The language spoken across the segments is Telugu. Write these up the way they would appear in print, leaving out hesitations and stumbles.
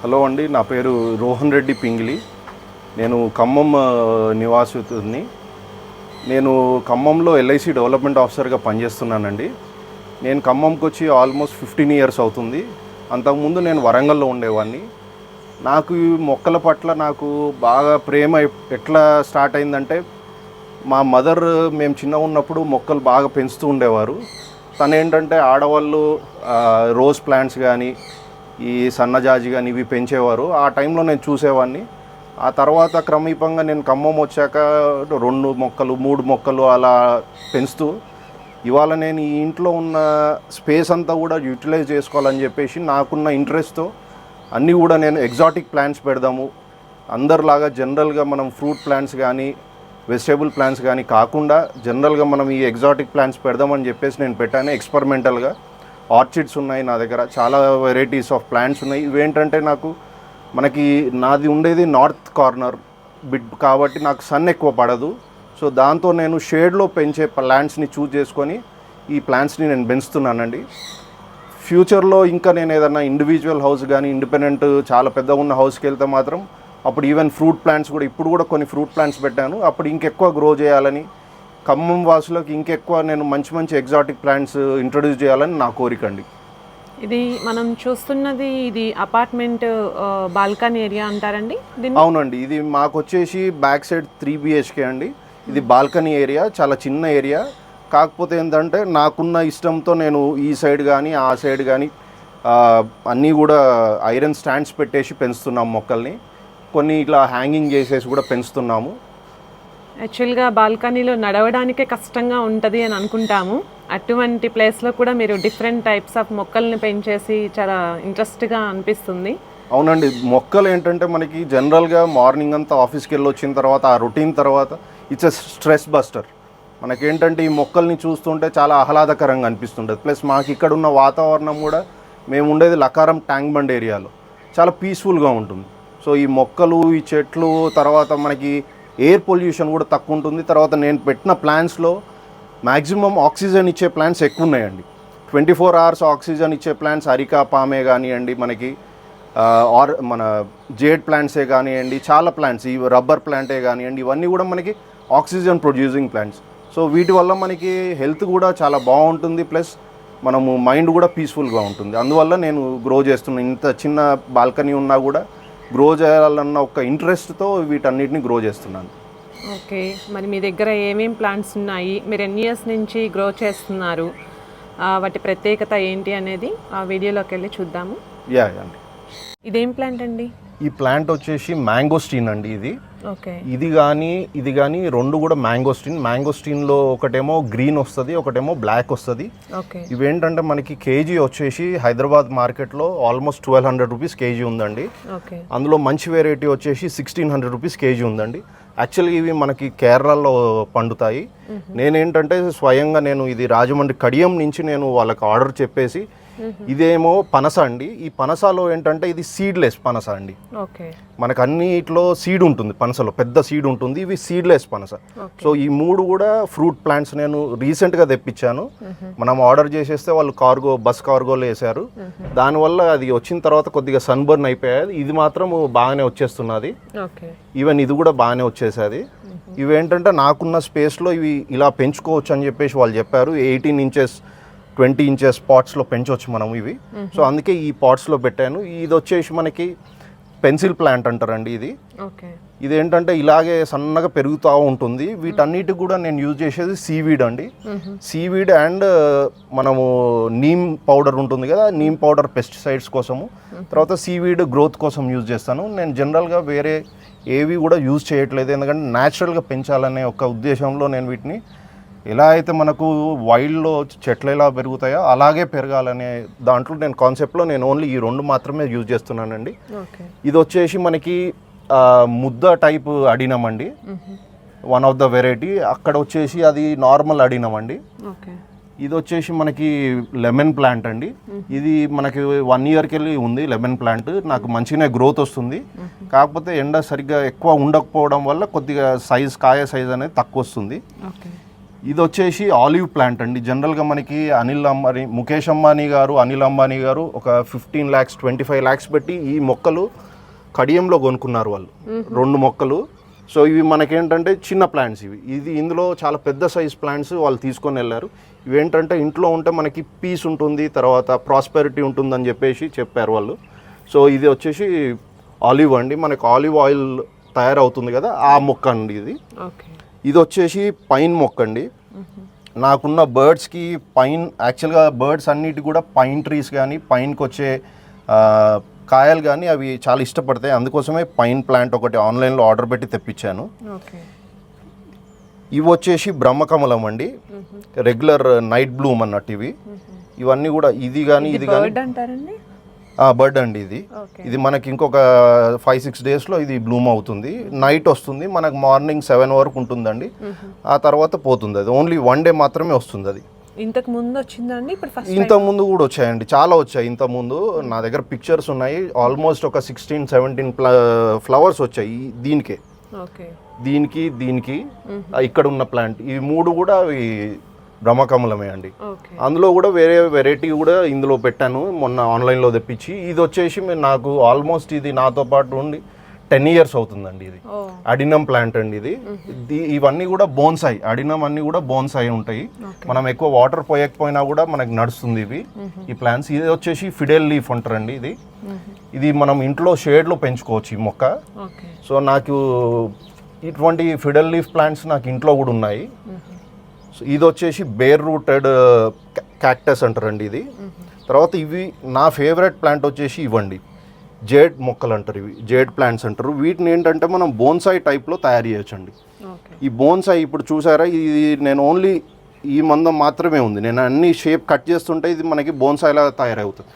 హలో అండి, నా పేరు రోహన్ రెడ్డి పింగిలి. నేను ఖమ్మం నివాసితుడిని. నేను ఖమ్మంలో ఎల్ఐసి డెవలప్మెంట్ ఆఫీసర్గా పనిచేస్తున్నానండి. నేను ఖమ్మంకి వచ్చి ఆల్మోస్ట్ 15 ఇయర్స్ అవుతుంది. అంతకుముందు నేను వరంగల్లో ఉండేవాడిని. నాకు ఈ మొక్కల పట్ల నాకు బాగా ప్రేమ ఎట్లా స్టార్ట్ అయిందంటే, మా మదర్ మేము చిన్నగా ఉన్నప్పుడు మొక్కలు బాగా పెంచుతూ ఉండేవారు. తను ఏంటంటే ఆడవాళ్ళు రోజ్ ప్లాంట్స్ కానీ ఈ సన్నజాజి కానీ ఇవి పెంచేవారు. ఆ టైంలో నేను చూసేవాడిని. ఆ తర్వాత క్రమీపంగా నేను ఖమ్మం వచ్చాక 2 మొక్కలు 3 మొక్కలు అలా పెంచుతూ ఇవాళ నేను ఈ ఇంట్లో ఉన్న స్పేస్ అంతా కూడా యూటిలైజ్ చేసుకోవాలని చెప్పేసి నాకున్న ఇంట్రెస్ట్తో అన్నీ కూడా నేను ఎగ్జాటిక్ ప్లాంట్స్ పెడదాము, అందరిలాగా జనరల్గా మనం ఫ్రూట్ ప్లాంట్స్ కానీ వెజిటేబుల్ ప్లాంట్స్ కానీ కాకుండా జనరల్గా మనం ఈ ఎగ్జాటిక్ ప్లాంట్స్ పెడదామని చెప్పేసి నేను పెట్టాను. ఎక్స్పెరిమెంటల్గా ఆర్చిడ్స్ ఉన్నాయి నా దగ్గర, చాలా వెరైటీస్ ఆఫ్ ప్లాంట్స్ ఉన్నాయి. ఇవేంటంటే మనకి నాది ఉండేది నార్త్ కార్నర్ బిట్ కాబట్టి నాకు సన్ ఎక్కువ పడదు. సో దాంతో నేను షేడ్లో పెంచే ప్లాంట్స్ని చూస్ చేసుకొని ఈ ప్లాంట్స్ని నేను పెంచుతున్నానండి. ఫ్యూచర్లో ఇంకా నేను ఏదైనా ఇండివిజువల్ హౌస్ కానీ ఇండిపెండెంట్ చాలా పెద్దగా ఉన్న హౌస్కి వెళ్తే మాత్రం అప్పుడు ఈవెన్ ఫ్రూట్ ప్లాంట్స్ కూడా ఇప్పుడు కూడా కొన్ని ఫ్రూట్ ప్లాంట్స్ పెట్టాను. అప్పుడు ఇంకెక్కువ గ్రో చేయాలని, ఖమ్మం వాసులకు ఇంకెక్కువ నేను మంచి మంచి ఎగ్జాటిక్ ప్లాంట్స్ ఇంట్రొడ్యూస్ చేయాలని నా కోరిక అండి. ఇది మనం చూస్తున్నది ఇది అపార్ట్మెంట్ బాల్కనీ ఏరియా అంటారండి? అవునండి, ఇది మాకు వచ్చేసి బ్యాక్ సైడ్ 3 BHK అండి. ఇది బాల్కనీ ఏరియా, చాలా చిన్న ఏరియా. కాకపోతే ఏంటంటే నాకున్న ఇష్టంతో నేను ఈ సైడ్ కానీ ఆ సైడ్ కానీ అన్నీ కూడా ఐరన్ స్టాండ్స్ పెట్టేసి పెంచుతున్నాము మొక్కల్ని. కొన్ని ఇట్లా హ్యాంగింగ్ చేసేసి కూడా పెంచుతున్నాము. యాక్చువల్గా బాల్కనీలో నడవడానికే కష్టంగా ఉంటుంది అని అనుకుంటాము. అటువంటి ప్లేస్లో కూడా మీరు డిఫరెంట్ టైప్స్ ఆఫ్ మొక్కల్ని పెంచేసి చాలా ఇంట్రెస్ట్గా అనిపిస్తుంది. అవునండి, మొక్కలు ఏంటంటే మనకి జనరల్గా మార్నింగ్ అంతా ఆఫీస్కి వెళ్ళి వచ్చిన తర్వాత ఆ రొటీన్ తర్వాత ఇట్స్ ఎ స్ట్రెస్ బస్టర్. మనకేంటంటే ఈ మొక్కల్ని చూస్తుంటే చాలా ఆహ్లాదకరంగా అనిపిస్తుంటుంది. ప్లస్ మాకు ఇక్కడ ఉన్న వాతావరణం కూడా, మేము ఉండేది లకారం ట్యాంక్ బండ్ ఏరియాలో, చాలా పీస్ఫుల్గా ఉంటుంది. సో ఈ మొక్కలు ఈ చెట్లు తర్వాత మనకి ఎయిర్ పొల్యూషన్ కూడా తక్కువ ఉంటుంది. తర్వాత నేను పెట్టిన ప్లాంట్స్లో మ్యాక్సిమం ఆక్సిజన్ ఇచ్చే ప్లాంట్స్ ఎక్కువ ఉన్నాయండి. 24 hours ఆక్సిజన్ ఇచ్చే ప్లాంట్స్ అరికా పామే కానివ్వండి, మనకి మన జేడ్ ప్లాంట్సే కానివ్వండి, చాలా ప్లాంట్స్, ఈ రబ్బర్ ప్లాంటే కానివ్వండి, ఇవన్నీ కూడా మనకి ఆక్సిజన్ ప్రొడ్యూసింగ్ ప్లాంట్స్. సో వీటి వల్ల మనకి హెల్త్ కూడా చాలా బాగుంటుంది. ప్లస్ మనము మైండ్ కూడా పీస్ఫుల్గా ఉంటుంది. అందువల్ల నేను గ్రో చేస్తున్నాను. ఇంత చిన్న బాల్కనీ ఉన్నా కూడా గ్రో చేయాలన్న ఒక ఇంట్రెస్ట్తో వీటన్నిటిని గ్రో చేస్తున్నాను. ఓకే, మరి మీ దగ్గర ఏమేమి ప్లాంట్స్ ఉన్నాయి, మీరు ఎన్ని ఇయర్స్ నుంచి గ్రో చేస్తున్నారు, వాటి ప్రత్యేకత ఏంటి అనేది ఆ వీడియోలోకి వెళ్ళి చూద్దాము. యా అండి. ఇదేం ప్లాంట్ అండి? ఈ ప్లాంట్ వచ్చేసి మ్యాంగోస్టీన్ అండి. ఇది ఓకే, ఇది కానీ 2 కూడా మ్యాంగోస్టీన్లో ఒకటేమో గ్రీన్ వస్తుంది, ఒకటేమో బ్లాక్ వస్తుంది. ఓకే, ఇవేంటంటే మనకి కేజీ వచ్చేసి హైదరాబాద్ మార్కెట్లో ఆల్మోస్ట్ 1200 రూపీస్ కేజీ ఉందండి. ఓకే, అందులో మంచి వెరైటీ వచ్చేసి 1600 రూపీస్ కేజీ ఉందండి. యాక్చువల్గా ఇవి మనకి కేరళలో పండుతాయి. నేనేంటంటే స్వయంగా నేను ఇది రాజమండ్రి కడియం నుంచి నేను వాళ్ళకి ఆర్డర్ చెప్పేసి, ఇదేమో పనస అండి. ఈ పనసలో ఏంటంటే ఇది సీడ్లెస్ పనస అండి. ఓకే, మనకు అన్నిట్లో సీడ్ ఉంటుంది, పనసలో పెద్ద సీడ్ ఉంటుంది. ఇవి సీడ్లెస్ పనస. సో ఈ 3 కూడా ఫ్రూట్ ప్లాంట్స్ నేను రీసెంట్గా తెప్పించాను. మనం ఆర్డర్ చేసేస్తే వాళ్ళు బస్ కార్గోలో వేశారు. దానివల్ల అది వచ్చిన తర్వాత కొద్దిగా సన్బర్న్ అయిపోయాయి. ఇది మాత్రం బాగానే వచ్చేస్తున్నది. ఈవెన్ ఇది కూడా బాగానే వచ్చేసేది. ఇవేంటంటే నాకున్న స్పేస్లో ఇవి ఇలా పెంచుకోవచ్చు అని చెప్పేసి వాళ్ళు చెప్పారు. 18 inches 20 inches పాట్స్లో పెంచవచ్చు మనం ఇవి. సో అందుకే ఈ పాట్స్లో పెట్టాను. ఇది వచ్చేసి మనకి పెన్సిల్ ప్లాంట్ అంటారండి. ఇది ఏంటంటే ఇలాగే సన్నగా పెరుగుతూ ఉంటుంది. వీటన్నిటికి కూడా నేను యూజ్ చేసేది సీవీడ్ అండి. సీవీడ్ అండ్ మనము నీమ్ పౌడర్ ఉంటుంది కదా, నీమ్ పౌడర్ పెస్టిసైడ్స్ కోసము, తర్వాత సీవీడ్ గ్రోత్ కోసం యూజ్ చేస్తాను. నేను జనరల్గా వేరే ఏవి కూడా యూజ్ చేయట్లేదు, ఎందుకంటే న్యాచురల్గా పెంచాలనే ఒక ఉద్దేశంలో నేను వీటిని ఎలా అయితే మనకు వైల్డ్లో చెట్లు ఎలా పెరుగుతాయో అలాగే పెరగాలనే దాంట్లో నేను కాన్సెప్ట్లో నేను ఓన్లీ ఈ 2 మాత్రమే యూజ్ చేస్తున్నానండి. ఇది వచ్చేసి మనకి ముద్ద టైప్ అడినం అండి, వన్ ఆఫ్ ద వెరైటీ. అక్కడ వచ్చేసి అది నార్మల్ అడినం అండి. ఇది వచ్చేసి మనకి లెమన్ ప్లాంట్ అండి. ఇది మనకి 1 yearకి వెళ్ళి ఉంది లెమన్ ప్లాంట్. నాకు మంచిగానే గ్రోత్ వస్తుంది. కాకపోతే ఎండ సరిగ్గా ఎక్కువ ఉండకపోవడం వల్ల కొద్దిగా కాయ సైజ్ అనేది తక్కువ వస్తుంది. ఇది వచ్చేసి ఆలివ్ ప్లాంట్ అండి. జనరల్గా మనకి ముఖేష్ అంబానీ గారు, అనిల్ అంబానీ గారు ఒక 15 lakhs 25 lakhs పెట్టి ఈ మొక్కలు కడియంలో కొనుక్కున్నారు వాళ్ళు, 2 మొక్కలు. సో ఇవి మనకేంటంటే చిన్న ప్లాంట్స్ ఇందులో చాలా పెద్ద సైజ్ ప్లాంట్స్ వాళ్ళు తీసుకొని వెళ్ళారు. ఇవేంటంటే ఇంట్లో ఉంటే మనకి పీస్ ఉంటుంది, తర్వాత ప్రాస్పెరిటీ ఉంటుందని చెప్పారు వాళ్ళు. సో ఇది వచ్చేసి ఆలివ్ అండి, మనకి ఆలివ్ ఆయిల్ తయారవుతుంది కదా, ఆ మొక్క అండి ఇది. ఇది వచ్చేసి పైన్ మొక్క అండి. నాకున్న బర్డ్స్కి యాక్చువల్గా బర్డ్స్ అన్నిటి కూడా పైన్ ట్రీస్ కానీ పైన్కి వచ్చే కాయలు కానీ అవి చాలా ఇష్టపడతాయి. అందుకోసమే పైన్ ప్లాంట్ ఒకటి ఆన్లైన్లో ఆర్డర్ పెట్టి తెప్పించాను. ఇవి వచ్చేసి బ్రహ్మకమలం అండి, రెగ్యులర్ నైట్ బ్లూమ్ అన్నట్టు ఇవన్నీ కూడా. ఇది కానీ బర్డ్ అండి ఇది మనకి ఇంకొక 5-6 daysలో ఇది బ్లూమ్ అవుతుంది. నైట్ వస్తుంది, మనకు మార్నింగ్ 7 వరకు ఉంటుందండి, ఆ తర్వాత పోతుంది. అది ఓన్లీ 1 day మాత్రమే వస్తుంది. అది ఇంతకు ముందు వచ్చిందండి, ఇంతకు ముందు కూడా వచ్చాయండి, చాలా వచ్చాయి. ఇంతకు ముందు నా దగ్గర పిక్చర్స్ ఉన్నాయి. ఆల్మోస్ట్ ఒక 16-17 ఫ్లవర్స్ వచ్చాయి దీనికి ఇక్కడ ఉన్న ప్లాంట్. ఇవి 3 కూడా అవి బ్రహ్మకమలమే అండి. అందులో కూడా వేరే వెరైటీ కూడా ఇందులో పెట్టాను మొన్న ఆన్లైన్లో తెప్పించి. ఇది వచ్చేసి నాకు ఆల్మోస్ట్ ఇది నాతో పాటు ఉండి 10 years అవుతుందండి. ఇది అడినం ప్లాంట్ అండి. ఇవన్నీ కూడా బోన్సాయి, అడినం అన్నీ కూడా బోన్సాయి ఉంటాయి. మనం ఎక్కువ వాటర్ పోయకపోయినా కూడా మనకు నడుస్తుంది ఈ ప్లాంట్స్. ఇది వచ్చేసి ఫిడెల్ లీఫ్ అంటారండి. ఇది మనం ఇంట్లో షేడ్లో పెంచుకోవచ్చు ఈ మొక్క. సో నాకు ఇటువంటి ఫిడెల్ లీఫ్ ప్లాంట్స్ నాకు ఇంట్లో కూడా ఉన్నాయి. సో ఇది వచ్చేసి బేర్ రూటెడ్ క్యాక్టస్ అంటారండి ఇది. తర్వాత ఇవి నా ఫేవరెట్ ప్లాంట్ వచ్చేసి ఇవ్వండి, జేడ్ మొక్కలు అంటారు. జేడ్ ప్లాంట్స్ అంటారు. వీటిని ఏంటంటే మనం బోన్సాయి టైప్లో తయారు చేయొచ్చండి. ఈ బోన్సాయి ఇప్పుడు చూసారా, ఇది నేను ఓన్లీ ఈ మందం మాత్రమే ఉంది. నేను అన్ని షేప్ కట్ చేస్తుంటే ఇది మనకి బోన్సాయిలా తయారవుతుంది.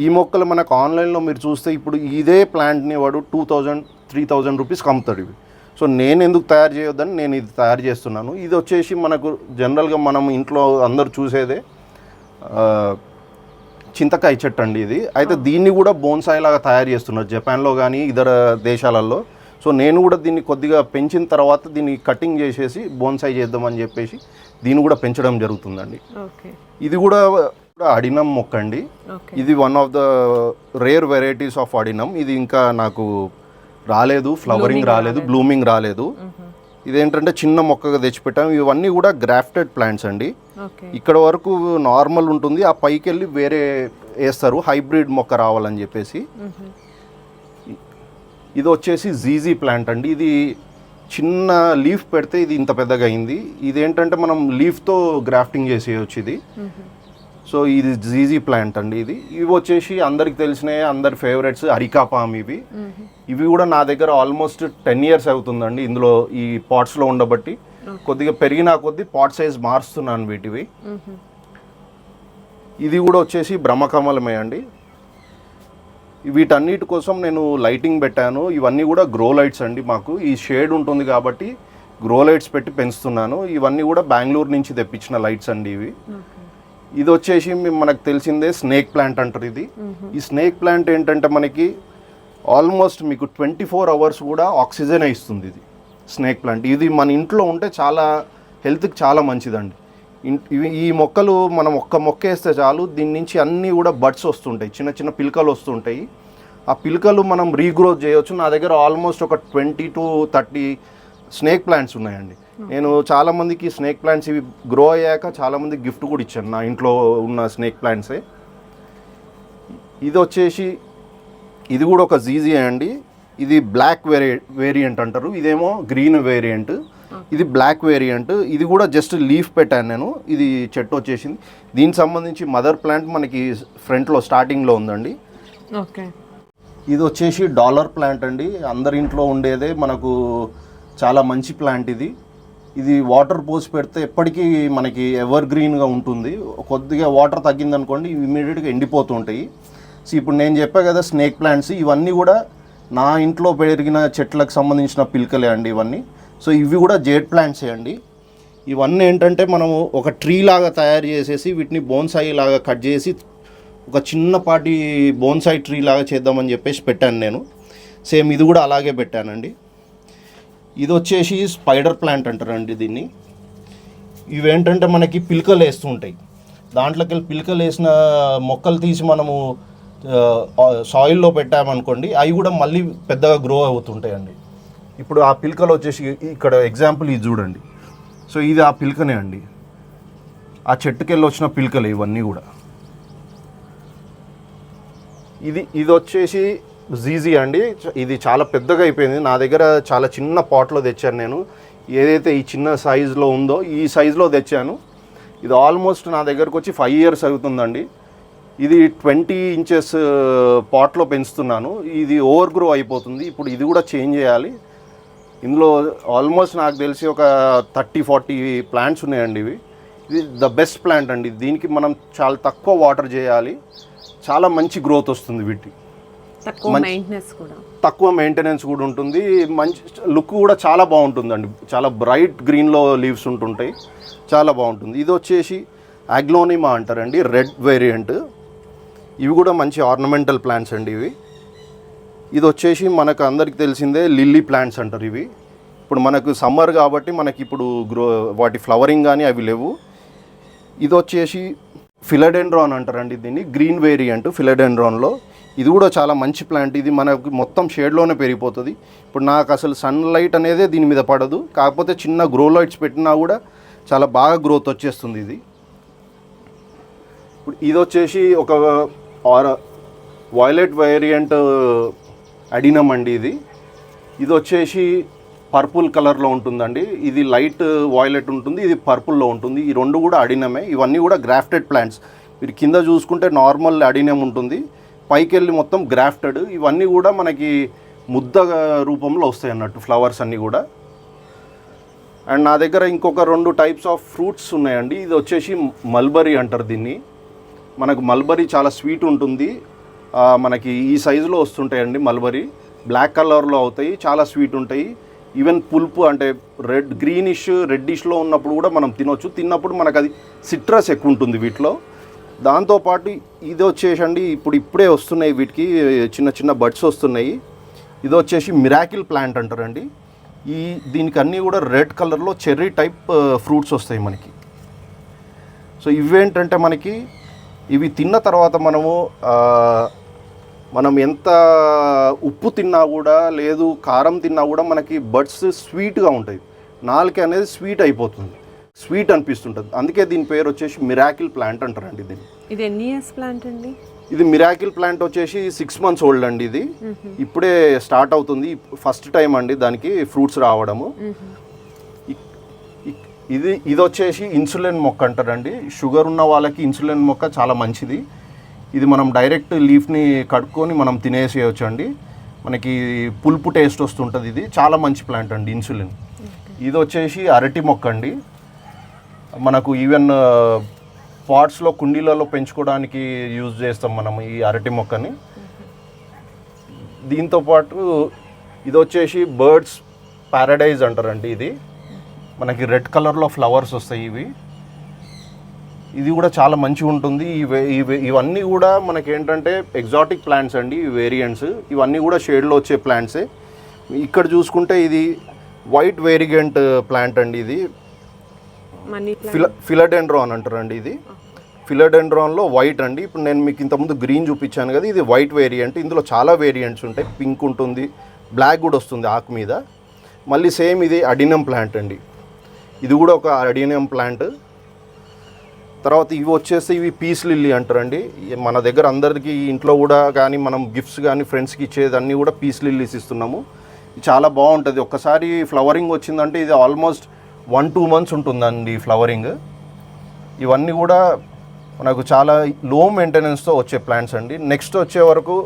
ఈ మొక్కలు మనకు ఆన్లైన్లో మీరు చూస్తే ఇప్పుడు ఇదే ప్లాంట్ని వాడు 2000-3000 రూపీస్కి అమ్ముతాడు ఇవి. సో నేను ఎందుకు తయారు చేయొద్దని నేను ఇది తయారు చేస్తున్నాను. ఇది వచ్చేసి మనకు జనరల్గా మనం ఇంట్లో అందరు చూసేదే చింతకాయ చెట్టు అండి ఇది. అయితే దీన్ని కూడా బోన్సాయి లాగా తయారు చేస్తున్నారు జపాన్లో కానీ ఇతర దేశాలలో. సో నేను కూడా దీన్ని కొద్దిగా పెంచిన తర్వాత దీన్ని కటింగ్ చేసేసి బోన్సాయి చేద్దామని చెప్పేసి దీన్ని కూడా పెంచడం జరుగుతుందండి. ఇది కూడా అడినం మొక్క అండి. ఇది one of the rare varieties of adenium. ఇది ఇంకా నాకు రాలేదు, ఫ్లవరింగ్ రాలేదు, బ్లూమింగ్ రాలేదు. ఇదేంటంటే చిన్న మొక్కగా తెచ్చిపెట్టాము. ఇవన్నీ కూడా గ్రాఫ్టెడ్ ప్లాంట్స్ అండి. ఇక్కడ వరకు నార్మల్ ఉంటుంది, ఆ పైకి వెళ్ళి వేరే వేస్తారు హైబ్రిడ్ మొక్క రావాలని చెప్పేసి. ఇది వచ్చేసి జీజీ ప్లాంట్ అండి. ఇది చిన్న లీఫ్ పెడితే ఇది ఇంత పెద్దగా అయింది. ఇదేంటంటే మనం లీఫ్తో గ్రాఫ్టింగ్ చేసేయచ్చు ఇది. సో ఇది జీజీ ప్లాంట్ అండి. ఇవి వచ్చేసి అందరికి తెలిసినవి, అందరి ఫేవరెట్స్ అరికా పామ్. ఇవి కూడా నా దగ్గర ఆల్మోస్ట్ 10 years అవుతుందండి ఇందులో ఈ పాట్స్లో ఉండబట్టి. కొద్దిగా పెరిగినా కొద్ది పాట్ సైజ్ మారుస్తున్నాను వీటివి. ఇది కూడా వచ్చేసి బ్రహ్మకమలమే అండి. వీటన్నిటి కోసం నేను లైటింగ్ పెట్టాను. ఇవన్నీ కూడా గ్రో లైట్స్ అండి. మాకు ఈ షేడ్ ఉంటుంది కాబట్టి గ్రో లైట్స్ పెట్టి పెంచుతున్నాను. ఇవన్నీ కూడా బెంగళూరు నుంచి తెప్పించిన లైట్స్ అండి ఇవి. ఇది వచ్చేసి మనకు తెలిసిందే స్నేక్ ప్లాంట్ అంటారు. ఈ స్నేక్ ప్లాంట్ ఏంటంటే మనకి ఆల్మోస్ట్ మీకు 24 hours కూడా ఆక్సిజన్ ఇస్తుంది ఇది స్నేక్ ప్లాంట్. ఇది మన ఇంట్లో ఉంటే చాలా హెల్త్కి చాలా మంచిదండి. ఈ మొక్కలు మనం ఒక్క మొక్క వేస్తే చాలు, దీని నుంచి అన్నీ కూడా బడ్స్ వస్తుంటాయి, చిన్న చిన్న పిలకలు వస్తుంటాయి. ఆ పిలకలు మనం రీగ్రోత్ చేయవచ్చు. నా దగ్గర ఆల్మోస్ట్ ఒక 20-30 స్నేక్ ప్లాంట్స్ ఉన్నాయండి. నేను చాలామందికి స్నేక్ ప్లాంట్స్ ఇవి గ్రో అయ్యాక చాలామందికి గిఫ్ట్ కూడా ఇచ్చాను నా ఇంట్లో ఉన్న స్నేక్ ప్లాంట్సే. ఇది వచ్చేసి ఇది కూడా ఒక జీజీ అండి. ఇది బ్లాక్ వేరియంట్ అంటారు, ఇదేమో గ్రీన్ వేరియంట్. ఇది బ్లాక్ వేరియంట్. ఇది కూడా జస్ట్ లీఫ్ పెట్టాను నేను. ఇది చెట్టు వచ్చేసింది. దీనికి సంబంధించి మదర్ ప్లాంట్ మనకి ఫ్రంట్లో స్టార్టింగ్లో ఉందండి. ఇది వచ్చేసి డాలర్ ప్లాంట్ అండి. అందరి ఇంట్లో ఉండేదే, మనకు చాలా మంచి ప్లాంట్ ఇది వాటర్ పోసి పెడితే ఎప్పటికీ మనకి ఎవర్ గ్రీన్గా ఉంటుంది. కొద్దిగా వాటర్ తగ్గిందనుకోండి ఇమీడియట్గా ఎండిపోతూ ఉంటాయి. సో ఇప్పుడు నేను చెప్పా కదా స్నేక్ ప్లాంట్స్, ఇవన్నీ కూడా నా ఇంట్లో పెరిగిన చెట్లకు సంబంధించిన పిలకలే అండి ఇవన్నీ. సో ఇవి కూడా జేడ్ ప్లాంట్సే అండి. ఇవన్నీ ఏంటంటే మనము ఒక ట్రీ లాగా తయారు చేసేసి వీటిని బోన్సాయి లాగా కట్ చేసి ఒక చిన్నపాటి బోన్సాయి ట్రీ లాగా చేద్దామని చెప్పేసి పెట్టాను నేను. సేమ్ ఇది కూడా అలాగే పెట్టానండి. ఇది వచ్చేసి స్పైడర్ ప్లాంట్ అంటారండి దీన్ని. ఇవేంటంటే మనకి పిలకలు వేస్తూ ఉంటాయి. దాంట్లోకి వెళ్ళి పిలకలు వేసిన మొక్కలు తీసి మనము సాయిల్లో పెట్టామనుకోండి, అవి కూడా మళ్ళీ పెద్దగా గ్రో అవుతుంటాయండి. ఇప్పుడు ఆ పిలకలు వచ్చేసి ఇక్కడ ఎగ్జాంపుల్ ఇది చూడండి. సో ఇది ఆ పిలకనే అండి, ఆ చెట్టుకెళ్ళి వచ్చిన పిలకలు ఇవన్నీ కూడా. ఇది వచ్చేసి జీజీ అండి. ఇది చాలా పెద్దగా అయిపోయింది. నా దగ్గర చాలా చిన్న పాట్లో తెచ్చాను నేను. ఏదైతే ఈ చిన్న సైజులో ఉందో ఈ సైజులో తెచ్చాను. ఇది ఆల్మోస్ట్ నా దగ్గరకు వచ్చి 5 years అవుతుందండి. ఇది 20 inches పాట్లో పెంచుతున్నాను. ఇది ఓవర్ గ్రో అయిపోతుంది. ఇప్పుడు ఇది కూడా చేంజ్ చేయాలి. ఇందులో ఆల్మోస్ట్ నాకు తెలిసి ఒక 30-40 ప్లాంట్స్ ఉన్నాయండి. ఇది ద బెస్ట్ ప్లాంట్ అండి. దీనికి మనం చాలా తక్కువ వాటర్ చేయాలి, చాలా మంచి గ్రోత్ వస్తుంది. వీటి తక్కువ మెయింటెనెన్స్ కూడా ఉంటుంది. మంచి లుక్ కూడా చాలా బాగుంటుందండి. చాలా బ్రైట్ గ్రీన్లో లీవ్స్ ఉంటుంటాయి, చాలా బాగుంటుంది. ఇది వచ్చేసి అగ్లోనిమా అంటారండి, రెడ్ వేరియంట్. ఇవి కూడా మంచి ఆర్నమెంటల్ ప్లాంట్స్ అండి ఇవి. ఇది వచ్చేసి మనకు అందరికి తెలిసిందే లిల్లీ ప్లాంట్స్ అంటారు ఇవి. ఇప్పుడు మనకు సమ్మర్ కాబట్టి మనకి ఇప్పుడు వాటి ఫ్లవరింగ్ కానీ అవి లేవు. ఇది వచ్చేసి ఫిలడెండ్రాన్ అంటారండి దీన్ని, గ్రీన్ వేరియంట్ ఫిలడెండ్రాన్లో. ఇది కూడా చాలా మంచి ప్లాంట్. ఇది మనకు మొత్తం షేడ్లోనే పెరిగిపోతుంది. ఇప్పుడు నాకు అసలు సన్లైట్ అనేది దీని మీద పడదు, కాకపోతే చిన్న గ్రో లైట్స్ పెట్టినా కూడా చాలా బాగా గ్రోత్ వచ్చేస్తుంది ఇది. ఇప్పుడు ఇది వచ్చేసి ఒక వైలెట్ వేరియంట్ అడినమ్ అండి ఇది. ఇది వచ్చేసి పర్పుల్ కలర్లో ఉంటుందండి. ఇది లైట్ వాయిలెట్ ఉంటుంది, ఇది పర్పుల్లో ఉంటుంది. ఈ రెండు కూడా అడినమే. ఇవన్నీ కూడా గ్రాఫ్టెడ్ ప్లాంట్స్. మీరు కింద చూసుకుంటే నార్మల్ అడినమ్ ఉంటుంది, పైకి వెళ్ళి మొత్తం గ్రాఫ్టెడ్. ఇవన్నీ కూడా మనకి ముద్ద రూపంలో వస్తాయి అన్నట్టు ఫ్లవర్స్ అన్నీ కూడా. అండ్ నా దగ్గర ఇంకొక 2 types ఆఫ్ ఫ్రూట్స్ ఉన్నాయండి. ఇది వచ్చేసి మల్బరీ అంటారు దీన్ని. మనకు మల్బరీ చాలా స్వీట్ ఉంటుంది. మనకి ఈ సైజులో వస్తుంటాయండి మల్బరీ. బ్లాక్ కలర్లో అవుతాయి, చాలా స్వీట్ ఉంటాయి. ఈవెన్ పులుపు అంటే గ్రీనిష్ రెడ్డిష్లో ఉన్నప్పుడు కూడా మనం తినొచ్చు. తిన్నప్పుడు మనకు అది సిట్రస్ ఎక్కువ ఉంటుంది వీటిలో. దాంతోపాటు ఇది వచ్చేసండి ఇప్పుడే వస్తున్నాయి, వీటికి చిన్న చిన్న బడ్స్ వస్తున్నాయి. ఇది వచ్చేసి మిరాకిల్ ప్లాంట్ అంటారండి. దీనికి అన్నీ కూడా రెడ్ కలర్లో చెర్రీ టైప్ ఫ్రూట్స్ వస్తాయి మనకి. సో ఇవేంటంటే మనకి ఇవి తిన్న తర్వాత మనం ఎంత ఉప్పు తిన్నా కూడా లేదు కారం తిన్నా కూడా మనకి బడ్స్ స్వీట్గా ఉంటాయి. నాలుక అనేది స్వీట్ అయిపోతుంది, స్వీట్ అనిపిస్తుంటుంది. అందుకే దీని పేరు వచ్చేసి మిరాకిల్ ప్లాంట్ అంటారండి దీన్ని. ఇది ఎన్ని ఇయర్స్ ప్లాంట్ అండి? ఇది మిరాకిల్ ప్లాంట్ వచ్చేసి 6 months ఓల్డ్ అండి. ఇది ఇప్పుడే స్టార్ట్ అవుతుంది, ఫస్ట్ టైం అండి దానికి ఫ్రూట్స్ రావడము. ఇది వచ్చేసి ఇన్సులిన్ మొక్క అంటారండి. షుగర్ ఉన్న వాళ్ళకి ఇన్సులిన్ మొక్క చాలా మంచిది. ఇది మనం డైరెక్ట్ లీఫ్ని కడుక్కొని మనం తినేసేయచ్చు అండి. మనకి పులుపు టేస్ట్ వస్తుంటుంది. ఇది చాలా మంచి ప్లాంట్ అండి ఇన్సులిన్. ఇది వచ్చేసి అరటి మొక్క అండి. మనకు ఈవెన్ పాట్స్లో కుండీలలో పెంచుకోవడానికి యూజ్ చేస్తాం మనం ఈ అరటి మొక్కని. దీంతోపాటు ఇది వచ్చేసి బర్డ్స్ ప్యారడైజ్ అంటారండి. ఇది మనకి రెడ్ కలర్లో ఫ్లవర్స్ వస్తాయి ఇవి. ఇది కూడా చాలా మంచిగా ఉంటుంది. ఇవన్నీ కూడా మనకి ఏంటంటే ఎగ్జాటిక్ ప్లాంట్స్ అండి, వేరియంట్స్. ఇవన్నీ కూడా షేడ్లో వచ్చే ప్లాంట్సే. ఇక్కడ చూసుకుంటే ఇది వైట్ వేరియంట్ ప్లాంట్ అండి. ఇది ఫిలడెండ్రాన్ అంటారండి. ఇది ఫిలడెండ్రాన్లో వైట్ అండి. ఇప్పుడు నేను మీకు ఇంతకుముందు గ్రీన్ చూపించాను కదా, ఇది వైట్ వేరియంట్. ఇందులో చాలా వేరియంట్స్ ఉంటాయి. పింక్ ఉంటుంది, బ్లాక్ కూడా వస్తుంది ఆకు మీద. మళ్ళీ సేమ్ ఇది అడినమ్ ప్లాంట్ అండి. ఇది కూడా ఒక అడినమ్ ప్లాంట్. తర్వాత ఇవి వచ్చేసి ఇవి పీస్ లిల్లీ అంటారండి. మన దగ్గర అందరికీ ఇంట్లో కూడా కానీ మనం గిఫ్ట్స్ కానీ ఫ్రెండ్స్కి ఇచ్చేది అన్నీ కూడా పీస్ లిల్లీస్ ఇస్తున్నాము. ఇది చాలా బాగుంటుంది. ఒక్కసారి ఫ్లవరింగ్ వచ్చిందంటే ఇది ఆల్మోస్ట్ 1-2 months ఉంటుందండి ఫ్లవరింగ్. ఇవన్నీ కూడా మనకు చాలా లో మెయింటెనెన్స్తో వచ్చే ప్లాంట్స్ అండి. నెక్స్ట్ వచ్చే వరకు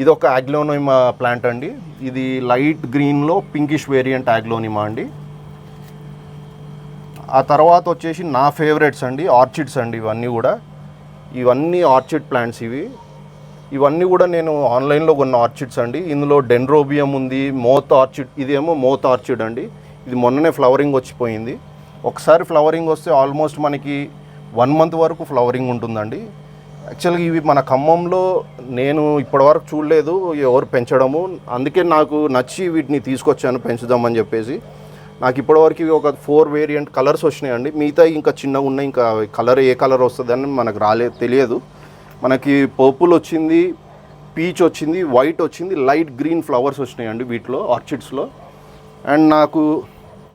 ఇది ఒక అగ్లోనిమా ప్లాంట్ అండి. ఇది లైట్ గ్రీన్లో పింకిష్ వేరియంట్ అగ్లోనిమా అండి. ఆ తర్వాత వచ్చేసి నా ఫేవరెట్స్ అండి, ఆర్చిడ్స్ అండి. ఇవన్నీ ఆర్చిడ్ ప్లాంట్స్ ఇవన్నీ కూడా నేను ఆన్లైన్లో కొన్న ఆర్చిడ్స్ అండి. ఇందులో డెండ్రోబియం ఉంది, మోత్ ఆర్చిడ్. ఇదేమో మోత్ ఆర్చిడ్ అండి. ఇది మొన్ననే ఫ్లవరింగ్ వచ్చిపోయింది. ఒకసారి ఫ్లవరింగ్ వస్తే ఆల్మోస్ట్ మనకి 1 month వరకు ఫ్లవరింగ్ ఉంటుందండి. యాక్చువల్గా ఇవి మన ఖమ్మంలో నేను ఇప్పటివరకు చూడలేదు ఎవరు పెంచడము. అందుకే నాకు నచ్చి వీటిని తీసుకొచ్చాను పెంచుదామని చెప్పేసి. నాకు ఇప్పటివరకు ఒక 4 వేరియంట్ కలర్స్ వచ్చినాయండి. మిగతా ఇంకా చిన్నగా ఉన్నాయి, ఇంకా కలర్ ఏ కలర్ వస్తుందని మనకు తెలియదు. మనకి పర్పుల్ వచ్చింది, పీచ్ వచ్చింది, వైట్ వచ్చింది, లైట్ గ్రీన్ ఫ్లవర్స్ వచ్చినాయండి వీటిలో, ఆర్చిడ్స్లో. అండ్ నాకు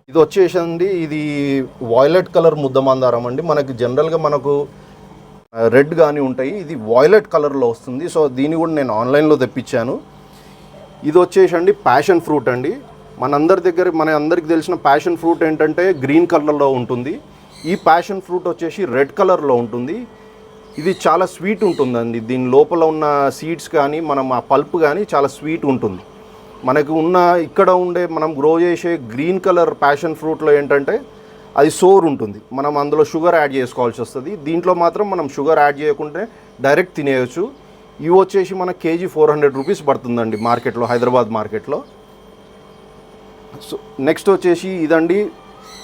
ఇది వచ్చేసండి, ఇది వాయిలెట్ కలర్ ముద్ద మందారం అండి. మనకి జనరల్గా మనకు రెడ్ కానీ ఉంటాయి, ఇది వాయిలెట్ కలర్లో వస్తుంది. సో దీన్ని కూడా నేను ఆన్లైన్లో తెప్పించాను. ఇది వచ్చేసండి ప్యాషన్ ఫ్రూట్ అండి. మన అందరికి తెలిసిన ప్యాషన్ ఫ్రూట్ ఏంటంటే గ్రీన్ కలర్లో ఉంటుంది. ఈ ప్యాషన్ ఫ్రూట్ వచ్చేసి రెడ్ కలర్లో ఉంటుంది. ఇది చాలా స్వీట్ ఉంటుందండి. దీని లోపల ఉన్న సీడ్స్ కానీ ఆ పల్ప్ కానీ చాలా స్వీట్ ఉంటుంది. మనకు ఇక్కడ ఉండే మనం గ్రో చేసే గ్రీన్ కలర్ ప్యాషన్ ఫ్రూట్లో ఏంటంటే అది సోర్ ఉంటుంది, మనం అందులో షుగర్ యాడ్ చేసుకోవాల్సి వస్తుంది. దీంట్లో మాత్రం మనం షుగర్ యాడ్ చేయకుంటే డైరెక్ట్ తినేయచ్చు. ఇవి వచ్చేసి మన కేజీ 400 రూపీస్ పడుతుందండి మార్కెట్లో, హైదరాబాద్ మార్కెట్లో. సో నెక్స్ట్ వచ్చేసి ఇదండి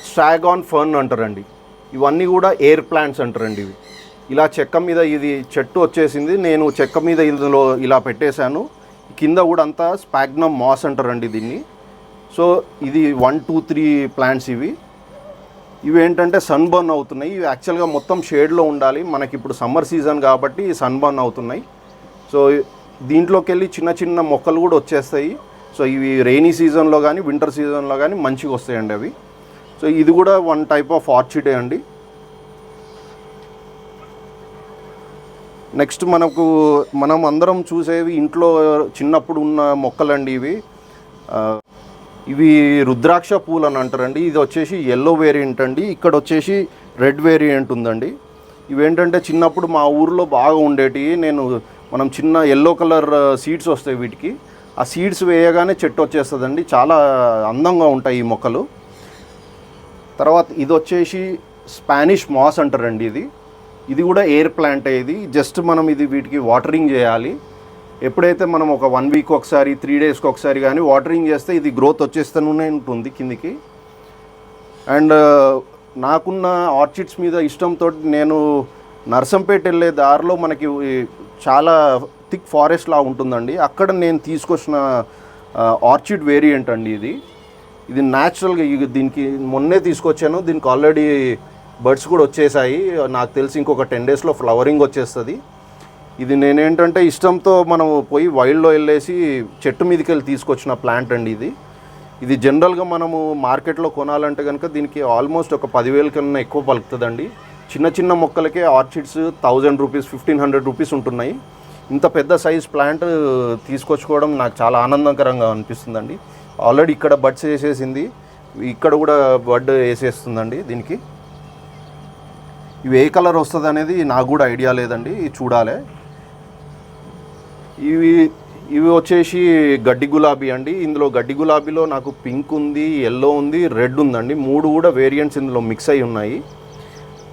స్ట్రాగాన్ ఫర్న్ అంటారండి. ఇవన్నీ కూడా ఎయిర్ ప్లాంట్స్ అంటారండి. ఇవి ఇలా చెక్క మీద, ఇది చెట్టు వచ్చేసింది, నేను చెక్క మీద ఇందులో ఇలా పెట్టేశాను. కింద కూడా అంతా స్పాగ్నమ్ మాస్ అంటారండి దీన్ని. సో ఇది 1, 2, 3 ప్లాంట్స్ ఇవి ఏంటంటే సన్ బర్న్ అవుతున్నాయి. ఇవి యాక్చువల్గా మొత్తం షేడ్లో ఉండాలి, మనకి ఇప్పుడు సమ్మర్ సీజన్ కాబట్టి సన్ బర్న్ అవుతున్నాయి. సో దీంట్లోకి వెళ్ళి చిన్న చిన్న మొక్కలు కూడా వచ్చేస్తాయి. సో ఇవి రెయినీ సీజన్లో కానీ వింటర్ సీజన్లో కానీ మంచిగా వస్తాయండి అవి. సో ఇది కూడా వన్ టైప్ ఆఫ్ ఆర్చిడే అండి. నెక్స్ట్ మనం అందరం చూసేవి ఇంట్లో చిన్నప్పుడు ఉన్న మొక్కలండి ఇవి రుద్రాక్ష పూలు అని అంటారండి. ఇది వచ్చేసి ఎల్లో వేరియంట్ అండి. ఇక్కడ వచ్చేసి రెడ్ వేరియంట్ ఉందండి. ఇవేంటంటే చిన్నప్పుడు మా ఊర్లో బాగా ఉండేటివి. మనం చిన్న ఎల్లో కలర్ సీడ్స్ వస్తాయి వీటికి. ఆ సీడ్స్ వేయగానే చెట్టు వచ్చేస్తుందండి. చాలా అందంగా ఉంటాయి ఈ మొక్కలు. తర్వాత ఇది వచ్చేసి స్పానిష్ మాస్ అంటారండి. ఇది కూడా ఎయిర్ ప్లాంట్. ఇది జస్ట్ మనం వీటికి వాటరింగ్ చేయాలి. ఎప్పుడైతే మనం ఒక 1 వీక్ ఒకసారి, 3 డేస్కి ఒకసారి కానీ వాటరింగ్ చేస్తే ఇది గ్రోత్ వచ్చేస్తూనే ఉంటుంది కిందికి. అండ్ నాకున్న ఆర్చిడ్స్ మీద ఇష్టంతో నేను నర్సంపేట వెళ్ళే దారిలో మనకి చాలా థిక్ ఫారెస్ట్ లా ఉంటుందండి. అక్కడ నేను తీసుకొచ్చిన ఆర్చిడ్ వేరియంట్ అండి. ఇది న్యాచురల్గా దీనికి మొన్నే తీసుకొచ్చాను. దీనికి ఆల్రెడీ బర్డ్స్ కూడా వచ్చేసాయి. నాకు తెలిసి ఇంకొక 10 డేస్లో ఫ్లవరింగ్ వచ్చేస్తుంది. ఇది నేనేంటంటే ఇష్టంతో మనం పోయి వైల్డ్లో వెళ్ళేసి చెట్టు మీదకి వెళ్ళి తీసుకొచ్చిన ప్లాంట్ అండి. ఇది జనరల్గా మనము మార్కెట్లో కొనాలంటే కనుక దీనికి ఆల్మోస్ట్ ఒక 10,000 కన్నా ఎక్కువ పలుకుతుందండి. చిన్న చిన్న మొక్కలకే ఆర్చిడ్స్ 1000 రూపీస్, 1500 రూపీస్ ఉంటున్నాయి. ఇంత పెద్ద సైజ్ ప్లాంట్ తీసుకొచ్చుకోవడం నాకు చాలా ఆనందకరంగా అనిపిస్తుందండి. ఆల్రెడీ ఇక్కడ బడ్స్ వేసేసింది, ఇక్కడ కూడా బడ్ వేసేస్తుందండి. దీనికి ఇవి ఏ కలర్ వస్తుంది అనేది నాకు కూడా ఐడియా లేదండి, చూడాలి. ఇవి వచ్చేసి గడ్డి గులాబీ అండి. ఇందులో గడ్డి గులాబీలో నాకు పింక్ ఉంది, ఎల్లో ఉంది, రెడ్ ఉందండి. 3 కూడా వేరియంట్స్ ఇందులో మిక్స్ అయి ఉన్నాయి.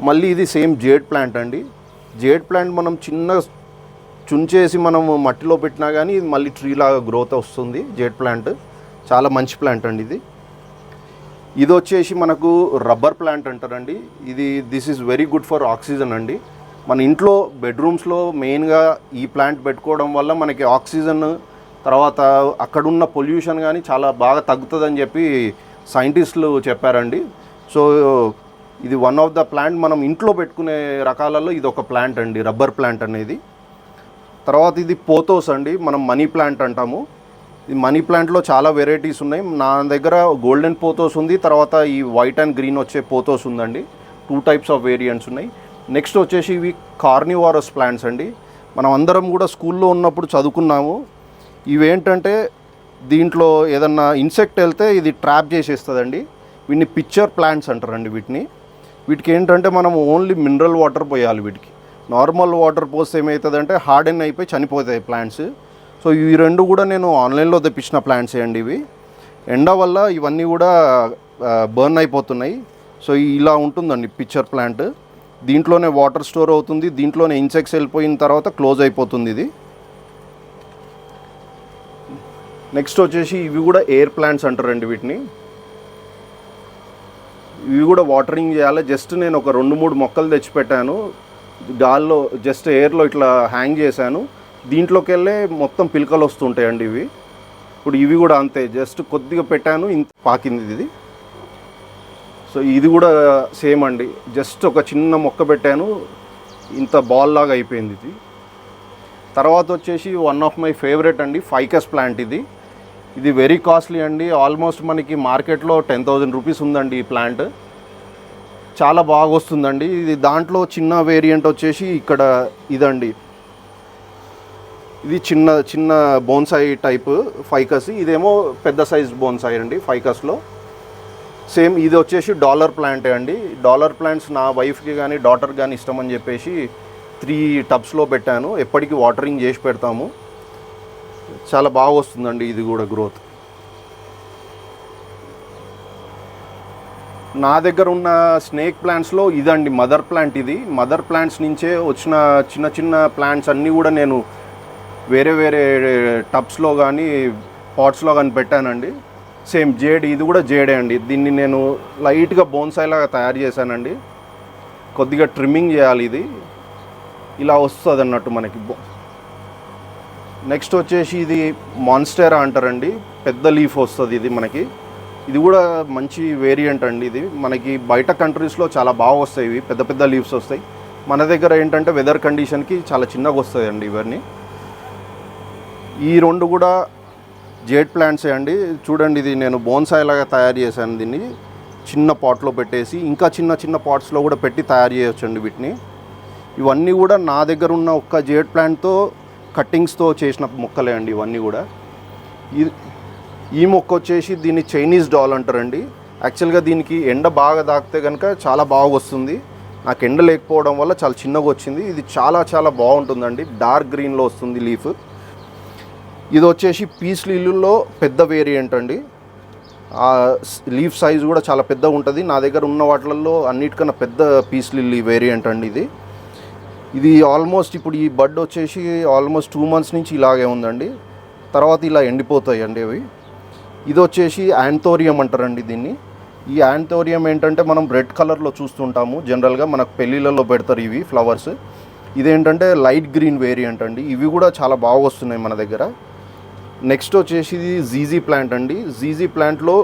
మళ్ళీ ఇది సేమ్ జేడ్ ప్లాంట్ అండి. జేడ్ ప్లాంట్ మనం చిన్న చుంచేసి మనం మట్టిలో పెట్టినా కానీ ఇది మళ్ళీ ట్రీ లాగా గ్రోత్ వస్తుంది. జేడ్ ప్లాంట్ చాలా మంచి ప్లాంట్ అండి. ఇది వచ్చేసి మనకు రబ్బర్ ప్లాంట్ అంటారండి. This is very good for oxygen అండి. మన ఇంట్లో బెడ్రూమ్స్లో మెయిన్గా ఈ ప్లాంట్ పెట్టుకోవడం వల్ల మనకి ఆక్సిజన్, తర్వాత అక్కడున్న పొల్యూషన్ కానీ చాలా బాగా తగ్గుతుందని చెప్పి సైంటిస్టులు చెప్పారండి. సో ఇది వన్ ఆఫ్ ద ప్లాంట్ మనం ఇంట్లో పెట్టుకునే రకాలలో ఇది ఒక ప్లాంట్ అండి, రబ్బర్ ప్లాంట్ అనేది. తర్వాత ఇది పోతోస్ అండి, మనం మనీ ప్లాంట్ అంటాము. ఈ మనీ ప్లాంట్లో చాలా వెరైటీస్ ఉన్నాయి. నా దగ్గర గోల్డెన్ పోతోస్ ఉంది, తర్వాత ఈ వైట్ అండ్ గ్రీన్ వచ్చే పోతోస్ ఉందండి. 2 టైప్స్ ఆఫ్ వేరియంట్స్ ఉన్నాయి. నెక్స్ట్ వచ్చేసి ఇవి కార్నివారస్ ప్లాంట్స్ అండి. మనం అందరం కూడా స్కూల్లో ఉన్నప్పుడు చదువుకున్నాము. ఇవేంటంటే దీంట్లో ఏదన్నా ఇన్సెక్ట్ వెళ్తే ఇది ట్రాప్ చేసేస్తుందండి. వీటిని పిక్చర్ ప్లాంట్స్ అంటారండి. వీటికి ఏంటంటే మనం ఓన్లీ మినరల్ వాటర్ పోయాలి. వీటికి నార్మల్ వాటర్ పోస్తే ఏమవుతుందంటే హార్డెన్ అయిపోయి చనిపోతాయి ప్లాంట్స్. సో ఇవి 2 కూడా నేను ఆన్లైన్లో తెప్పించిన ప్లాంట్సే అండి. ఇవి ఎండ వల్ల ఇవన్నీ కూడా బర్న్ అయిపోతున్నాయి. సో ఇలా ఉంటుందండి పిక్చర్ ప్లాంట్. దీంట్లోనే వాటర్ స్టోర్ అవుతుంది, దీంట్లోనే ఇన్సెక్ట్స్ వెళ్ళిపోయిన తర్వాత క్లోజ్ అయిపోతుంది ఇది. నెక్స్ట్ వచ్చేసి ఇవి కూడా ఎయిర్ ప్లాంట్స్ అంటారండి. ఇవి కూడా వాటరింగ్ చేయాలి. జస్ట్ నేను ఒక 2-3 మొక్కలు తెచ్చిపెట్టాను, గాల్లో జస్ట్ ఎయిర్లో ఇట్లా హ్యాంగ్ చేశాను. దీంట్లోకి వెళ్ళే మొత్తం పిలకలు వస్తుంటాయండి ఇవి. ఇప్పుడు ఇవి కూడా అంతే, జస్ట్ కొద్దిగా పెట్టాను, ఇంత పాకింది ఇది. సో ఇది కూడా సేమ్ అండి, జస్ట్ ఒక చిన్న మొక్క పెట్టాను, ఇంత బాల్ లాగా అయిపోయింది ఇది. తర్వాత వచ్చేసి వన్ ఆఫ్ మై ఫేవరెట్ అండి, ఫైకస్ ప్లాంట్. ఇది వెరీ కాస్ట్లీ అండి, ఆల్మోస్ట్ మనకి మార్కెట్లో 10,000 రూపీస్ ఉందండి ఈ ప్లాంట్. చాలా బాగా వస్తుందండి ఇది. దాంట్లో చిన్న వేరియంట్ వచ్చేసి ఇక్కడ ఇదండి, ఇది చిన్న బోన్సాయి టైప్ ఫైకస్. ఇదేమో పెద్ద సైజ్ బోన్సాయి అండి ఫైకస్లో. సేమ్ ఇది వచ్చేసి డాలర్ ప్లాంటే అండి. డాలర్ ప్లాంట్స్ నా వైఫ్కి కానీ డాటర్ కానీ ఇష్టం అని చెప్పేసి 3 టబ్స్లో పెట్టాను. ఎప్పటికీ వాటరింగ్ చేసి పెడతాము. చాలా బాగా వస్తుందండి ఇది కూడా గ్రోత్. నా దగ్గర ఉన్న స్నేక్ ప్లాంట్స్లో ఇదండి మదర్ ప్లాంట్. ఇది మదర్ ప్లాంట్స్ నుంచే వచ్చిన చిన్న ప్లాంట్స్ అన్నీ కూడా నేను వేరే టబ్స్లో కానీ పాట్స్లో కానీ పెట్టానండి. సేమ్ జేడ్, ఇది కూడా జేడే అండి. దీన్ని నేను లైట్గా బోన్సాయి లాగా తయారు చేశానండి. కొద్దిగా ట్రిమ్మింగ్ చేయాలి, ఇది ఇలా వస్తుంది అన్నట్టు మనకి. నెక్స్ట్ వచ్చేసి ఇది మాన్స్టెరా అంటారండి, పెద్ద లీఫ్ వస్తుంది ఇది మనకి. ఇది కూడా మంచి వేరియంట్ అండి. ఇది మనకి బయట కంట్రీస్లో చాలా బాగా వస్తాయి, ఇవి పెద్ద లీవ్స్ వస్తాయి. మన దగ్గర ఏంటంటే వెదర్ కండిషన్కి చాలా చిన్నగా వస్తాయండి ఇవన్నీ. ఈ 2 కూడా జేడ్ ప్లాంట్సే అండి. చూడండి, ఇది నేను బోన్సాయి లాగా తయారు చేశాను. దీన్ని చిన్న పాట్లో పెట్టేసి ఇంకా చిన్న పాట్స్లో కూడా పెట్టి తయారు చేయొచ్చండి వీటిని. ఇవన్నీ కూడా నా దగ్గర ఉన్న ఒక్క జేడ్ ప్లాంట్తో కట్టింగ్స్తో చేసిన మొక్కలే అండి ఇవన్నీ కూడా. ఈ మొక్క వచ్చేసి దీన్ని చైనీస్ డాల్ అంటారండి. యాక్చువల్గా దీనికి ఎండ బాగా తాకితే కనుక చాలా బాగా వస్తుంది. నాకు ఎండ లేకపోవడం వల్ల చాలా చిన్నగా వచ్చింది. ఇది చాలా బాగుంటుందండి, డార్క్ గ్రీన్లో వస్తుంది లీఫ్. ఇది వచ్చేసి పీస్ లిల్లీలో పెద్ద వేరియంట్ అండి. లీఫ్ సైజ్ కూడా చాలా పెద్దగా ఉంటుంది. నా దగ్గర ఉన్న వాటిల్లో అన్నిటికన్నా పెద్ద పీస్ లిల్లీ వేరియంట్ అండి ఇది ఆల్మోస్ట్ ఇప్పుడు ఈ బడ్ వచ్చేసి ఆల్మోస్ట్ 2 months నుంచి ఇలాగే ఉందండి. తర్వాత ఇలా ఎండిపోతాయి అండి అవి. ఇది వచ్చేసి యాంథోరియం అంటారండి దీన్ని. ఈ యాంథోరియం ఏంటంటే మనం రెడ్ కలర్లో చూస్తుంటాము జనరల్గా, మనకు పెళ్ళిళ్ళలో పెడతారు ఇవి ఫ్లవర్స్. ఇదేంటంటే లైట్ గ్రీన్ వేరియంట్ అండి. ఇవి కూడా చాలా బాగా వస్తున్నాయి మన దగ్గర. నెక్స్ట్ వచ్చేసి ఇది జీజీ ప్లాంట్ అండి. జీజీ ప్లాంట్లో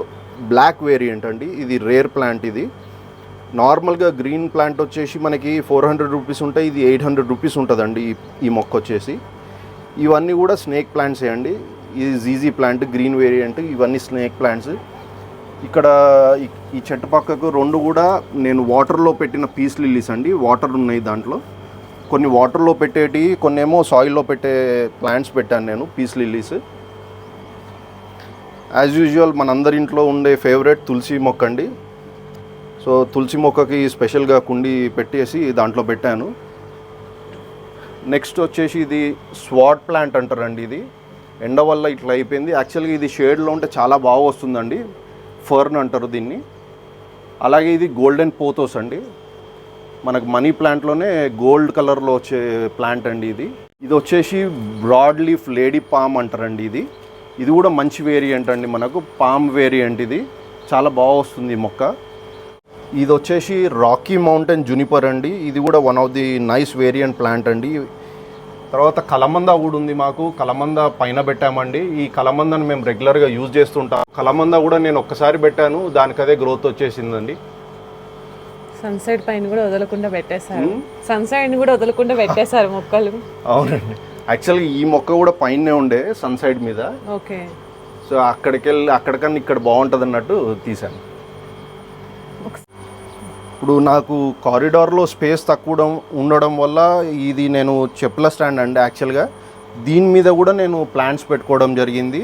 బ్లాక్ వేరియంట్ అండి. ఇది రేర్ ప్లాంట్. ఇది నార్మల్గా గ్రీన్ ప్లాంట్ వచ్చేసి మనకి 400 రూపీస్ ఉంటాయి, ఇది 800 రూపీస్ ఉంటుందండి ఈ మొక్క వచ్చేసి. ఇవన్నీ కూడా స్నేక్ ప్లాంట్సే అండి. ఇది జీజీ ప్లాంట్ గ్రీన్ వేరియంట్, ఇవన్నీ స్నేక్ ప్లాంట్స్. ఇక్కడ ఈ చెట్టు పక్కకు 2 కూడా నేను వాటర్లో పెట్టిన పీస్ లిల్లీస్ అండి. వాటర్ ఉన్నాయి దాంట్లో, కొన్ని వాటర్లో పెట్టేటి, కొన్ని ఏమో సాయిల్లో పెట్టే ప్లాంట్స్ పెట్టాను నేను, పీస్ లిల్లీస్. యాజ్ యూజువల్ మనందరి ఇంట్లో ఉండే ఫేవరెట్ తులసి మొక్క అండి. సో తులసి మొక్కకి స్పెషల్గా కుండి పెట్టేసి దాంట్లో పెట్టాను. నెక్స్ట్ వచ్చేసి ఇది స్వాట్ ప్లాంట్ అంటారండి. ఇది ఎండ వల్ల ఇట్లా అయిపోయింది. యాక్చువల్గా ఇది షేడ్లో ఉంటే చాలా బాగా వస్తుందండి, ఫర్న్ అంటారు దీన్ని. అలాగే ఇది గోల్డెన్ పోతోస్ అండి, మనకు మనీ ప్లాంట్లోనే గోల్డ్ కలర్లో వచ్చే ప్లాంట్ అండి ఇది. ఇది వచ్చేసి బ్రాడ్ లీఫ్ లేడీ పామ్ అంటారండి. ఇది కూడా మంచి వేరియంట్ అండి, మనకు పామ్ వేరియంట్. ఇది చాలా బాగా వస్తుంది ఈ మొక్క. ఇది వచ్చేసి రాకీ మౌంటైన్ జునిపర్ అండి. ఇది కూడా one of the nice variant plant అండి. తర్వాత కలమంద కూడా ఉంది మాకు. కలమంద పైన పెట్టామండి. ఈ కలమందని మేము రెగ్యులర్గా యూజ్ చేస్తుంటాం. కలమంద కూడా నేను ఒక్కసారి పెట్టాను, దానికదే గ్రోత్ వచ్చేసిందండి. సన్సైడ్ పైన కూడా వదలకుండా పెట్టేశారు. సన్సైడ్ కూడా వదలకుండా పెట్టేశారు మొక్కలు. అవునండి, యాక్చువల్గా ఈ మొక్క కూడా పైనే ఉండే సన్సైడ్ మీద. ఓకే. సో అక్కడికన్నా ఇక్కడ బాగుంటుంది అన్నట్టు తీశాను. ఇప్పుడు నాకు కారిడార్లో స్పేస్ తక్కువ ఉండడం వల్ల ఇది నేను చెప్పుల స్టాండ్ అండి. యాక్చువల్గా దీని మీద కూడా నేను ప్లాంట్స్ పెట్టుకోవడం జరిగింది.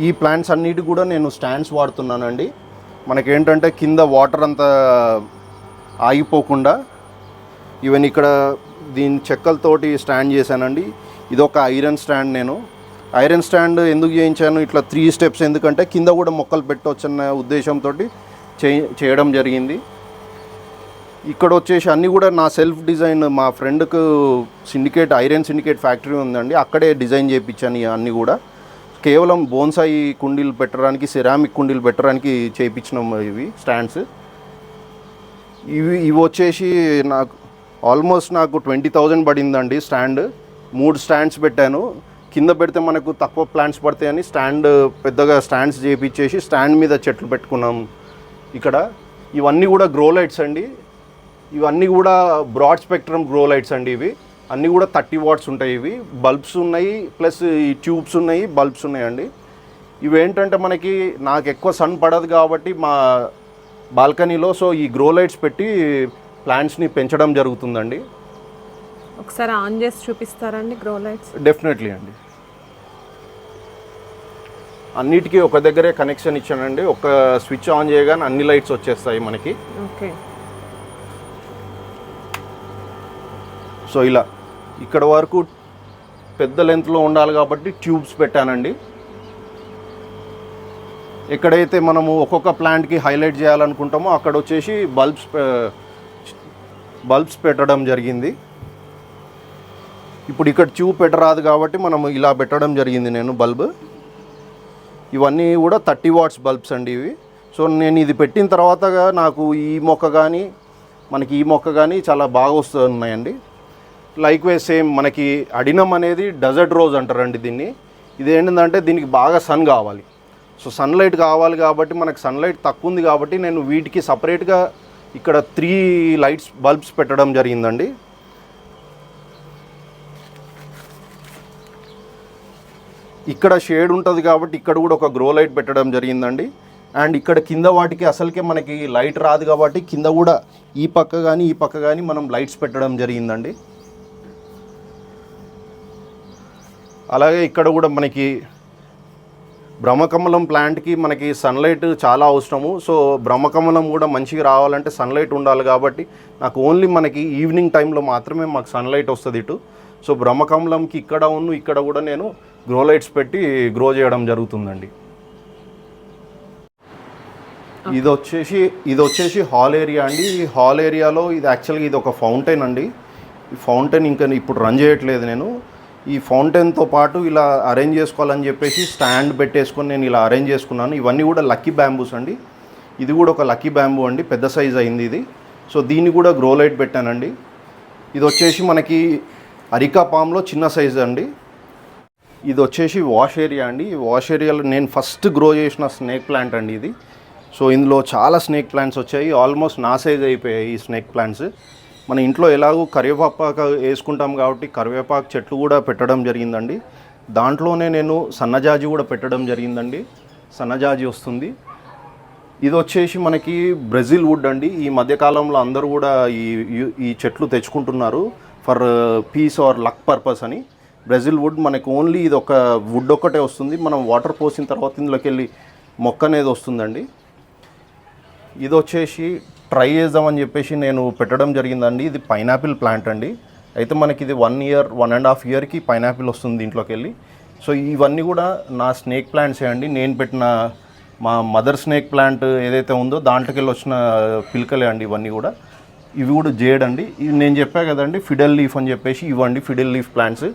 ఈ ప్లాంట్స్ అన్నిటి కూడా నేను స్టాండ్స్ వాడుతున్నానండి. మనకేంటంటే కింద వాటర్ అంతా ఆగిపోకుండా. ఈవెన్ ఇక్కడ దీని చెక్కలతోటి స్టాండ్ చేశానండి. ఇది ఒక ఐరన్ స్టాండ్. నేను ఐరన్ స్టాండ్ ఎందుకు చేయించాను ఇట్లా 3 steps, ఎందుకంటే కింద కూడా మొక్కలు పెట్టవచ్చన్న ఉద్దేశంతో చేయడం జరిగింది. ఇక్కడ వచ్చేసి అన్నీ కూడా నా సెల్ఫ్ డిజైన్. మా ఫ్రెండ్కు ఐరన్ సిండికేట్ ఫ్యాక్టరీ ఉందండి, అక్కడే డిజైన్ చేయించాను. అన్నీ కూడా కేవలం బోన్సాయి కుండీలు పెట్టడానికి, సెరామిక్ కుండీలు పెట్టడానికి చేయించినాం ఇవి స్టాండ్స్. ఇవి వచ్చేసి నాకు ఆల్మోస్ట్ 20,000 పడిందండి స్టాండ్. 3 స్టాండ్స్ పెట్టాను. కింద పెడితే మనకు తక్కువ ప్లాంట్స్ పడతాయని పెద్దగా స్టాండ్స్ చేయించేసి స్టాండ్ మీద చెట్లు పెట్టుకున్నాం ఇక్కడ. ఇవన్నీ కూడా గ్రో లైట్స్ అండి. ఇవన్నీ కూడా బ్రాడ్ స్పెక్ట్రమ్ గ్రో లైట్స్ అండి. ఇవి అన్నీ కూడా 30 వాట్స్ ఉంటాయి. ఇవి బల్బ్స్ ఉన్నాయి, ప్లస్ ఈ ట్యూబ్స్ ఉన్నాయి, బల్బ్స్ ఉన్నాయండి. ఇవి ఏంటంటే మనకి నాకు ఎక్కువ సన్ పడదు కాబట్టి మా బాల్కనీలో సో ఈ గ్రో లైట్స్ పెట్టి ప్లాంట్స్ని పెంచడం జరుగుతుందండి. ఒకసారి ఆన్ చేసి చూపిస్తారండి గ్రో లైట్స్? డెఫినెట్లీ అండి. అన్నిటికీ ఒక దగ్గరే కనెక్షన్ ఇచ్చానండి. ఒక స్విచ్ ఆన్ చేయగానే అన్ని లైట్స్ వచ్చేస్తాయి మనకి. ఓకే. సో ఇలా ఇక్కడ వరకు పెద్ద లెంత్లో ఉండాలి కాబట్టి ట్యూబ్స్ పెట్టానండి. ఎక్కడైతే మనము ఒక్కొక్క ప్లాంట్కి హైలైట్ చేయాలనుకుంటామో అక్కడ వచ్చేసి బల్బ్స్ పెట్టడం జరిగింది. ఇప్పుడు ఇక్కడ ట్యూబ్ పెట్టరాదు కాబట్టి మనము ఇలా పెట్టడం జరిగింది నేను బల్బ్. ఇవన్నీ కూడా 30 వాట్స్ బల్బ్స్ అండి ఇవి. సో నేను ఇది పెట్టిన తర్వాత నాకు ఈ మొక్క కానీ మనకి ఈ మొక్క కానీ చాలా బాగా వస్తున్నాయండి. లైక్ వే సేమ్ మనకి అడినం అనేది డెజర్ట్ రోజ్ అంటారండి దీన్ని. ఇది ఏంటంటే దీనికి బాగా సన్ కావాలి. సో సన్లైట్ కావాలి కాబట్టి మనకు సన్లైట్ తక్కువ ఉంది కాబట్టి నేను వీటికి సపరేట్గా ఇక్కడ 3 లైట్స్ బల్బ్స్ పెట్టడం జరిగిందండి. ఇక్కడ షేడ్ ఉంటుంది కాబట్టి ఇక్కడ కూడా ఒక గ్రో లైట్ పెట్టడం జరిగిందండి. అండ్ ఇక్కడ కింద వాటికి అసలుకే మనకి లైట్ రాదు కాబట్టి కింద కూడా ఈ పక్క కానీ ఈ పక్క కానీ మనం లైట్స్ పెట్టడం జరిగిందండి. అలాగే ఇక్కడ కూడా మనకి బ్రహ్మకమలం ప్లాంట్కి మనకి సన్లైట్ చాలా అవసరము. సో బ్రహ్మకమలం కూడా మంచిగా రావాలంటే సన్లైట్ ఉండాలి కాబట్టి నాకు ఓన్లీ మనకి ఈవినింగ్ టైంలో మాత్రమే మాకు సన్లైట్ వస్తుంది ఇటు. సో బ్రహ్మకమలంకి ఇక్కడ కూడా నేను గ్రో లైట్స్ పెట్టి గ్రో చేయడం జరుగుతుందండి. ఇది వచ్చేసి హాల్ ఏరియా అండి. ఈ హాల్ ఏరియాలో ఇది యాక్చువల్గా ఇది ఒక ఫౌంటైన్ అండి. ఈ ఫౌంటైన్ ఇంకా ఇప్పుడు రన్ చేయట్లేదు నేను. ఈ ఫౌంటైన్తో పాటు ఇలా అరేంజ్ చేసుకోవాలని చెప్పేసి స్టాండ్ పెట్టేసుకొని నేను ఇలా అరేంజ్ చేసుకున్నాను. ఇవన్నీ కూడా లక్కీ బ్యాంబూస్ అండి. ఇది కూడా ఒక లక్కీ బ్యాంబూ అండి, పెద్ద సైజ్ అయింది ఇది. సో దీన్ని కూడా గ్రో లైట్ పెట్టానండి. ఇది వచ్చేసి మనకి అరికా పామ్లో చిన్న సైజ్ అండి. ఇది వచ్చేసి వాష్ ఏరియా అండి. ఈ వాష్ ఏరియాలో నేను ఫస్ట్ గ్రో చేసిన స్నేక్ ప్లాంట్ అండి ఇది. సో ఇందులో చాలా స్నేక్ ప్లాంట్స్ వచ్చాయి. ఆల్మోస్ట్ నా సైజ్ అయిపోయాయి ఈ స్నేక్ ప్లాంట్స్. మన ఇంట్లో ఎలాగో కరివేపాకు వేసుకుంటాం కాబట్టి కరివేపాకు చెట్లు కూడా పెట్టడం జరిగిందండి. దాంట్లోనే నేను సన్నజాజి కూడా పెట్టడం జరిగిందండి. సన్నజాజి వస్తుంది. ఇది వచ్చేసి మనకి బ్రెజిల్ వుడ్ అండి. ఈ మధ్యకాలంలో అందరూ కూడా ఈ చెట్లు తెచ్చుకుంటున్నారు for peace or luck purpose అని. బ్రెజిల్ వుడ్ మనకి ఓన్లీ ఇది ఒక వుడ్ ఒక్కటే వస్తుంది. మనం వాటర్ పోసిన తర్వాత ఇందులోకి వెళ్ళి మొక్క అనేది వస్తుందండి. ఇది వచ్చేసి ట్రై చేద్దామని చెప్పేసి నేను పెట్టడం జరిగిందండి. ఇది పైనాపిల్ ప్లాంట్ అండి. అయితే మనకి ఇది 1 year 1.5 yearకి పైనాపిల్ వస్తుంది దీంట్లోకి వెళ్ళి. సో ఇవన్నీ కూడా నా స్నేక్ ప్లాంట్సే అండి. నేను పెట్టిన మా మదర్ స్నేక్ ప్లాంట్ ఏదైతే ఉందో దాంట్లోకి వెళ్ళి వచ్చిన పిలకలే అండి ఇవన్నీ కూడా. ఇవి కూడా జేడ్ అండి. ఇవి నేను చెప్పా కదండి ఫిడెల్ లీఫ్ అని చెప్పేసి, ఇవ్వండి ఫిడెల్ లీఫ్ ప్లాంట్స్.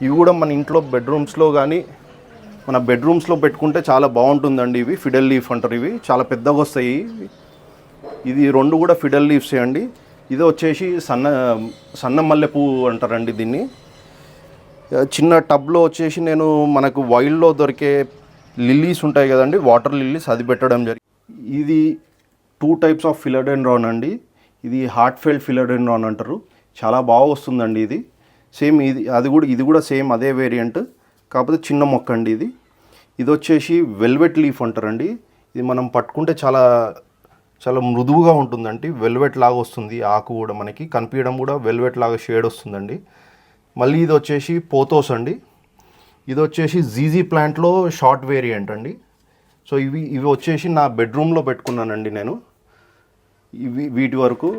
ఇవి కూడా మన ఇంట్లో బెడ్రూమ్స్లో కానీ మన బెడ్రూమ్స్లో పెట్టుకుంటే చాలా బాగుంటుందండి. ఇవి ఫిడెల్ లీఫ్ అంటారు. ఇవి చాలా పెద్దగా వస్తాయి. ఇది 2 కూడా ఫిడెల్ లీవ్సే అండి. ఇది వచ్చేసి సన్న మల్లెపూ అంటారండి దీన్ని. చిన్న టబ్లో వచ్చేసి నేను మనకు వైల్డ్లో దొరికే లిల్లీస్ ఉంటాయి కదండి, వాటర్ లిల్లీస్, అది పెట్టడం జరిగింది. ఇది 2 types ఆఫ్ ఫిలోడెండ్రాన్ అండి. ఇది హార్ట్ఫెల్డ్ ఫిలోడెండ్రాన్ అంటారు. చాలా బాగా వస్తుందండి ఇది. సేమ్ ఇది కూడా సేమ్ అదే వేరియంట్, కాకపోతే చిన్న మొక్క అండి ఇది. ఇది వచ్చేసి వెల్వెట్ లీఫ్ అంటారండి. ఇది మనం పట్టుకుంటే చాలా చాలా మృదువుగా ఉంటుందండి. వెల్వెట్ లాగా వస్తుంది. ఆకు కూడా మనకి కనిపించడం కూడా వెల్వెట్ లాగా షేడ్ వస్తుందండి. మళ్ళీ ఇది వచ్చేసి పోతోస్ అండి. ఇది వచ్చేసి జీజీ ప్లాంట్లో షార్ట్ వేరియంట్ అండి. సో ఇవి వచ్చేసి నా బెడ్రూమ్లో పెట్టుకున్నానండి నేను. వీటి వరకు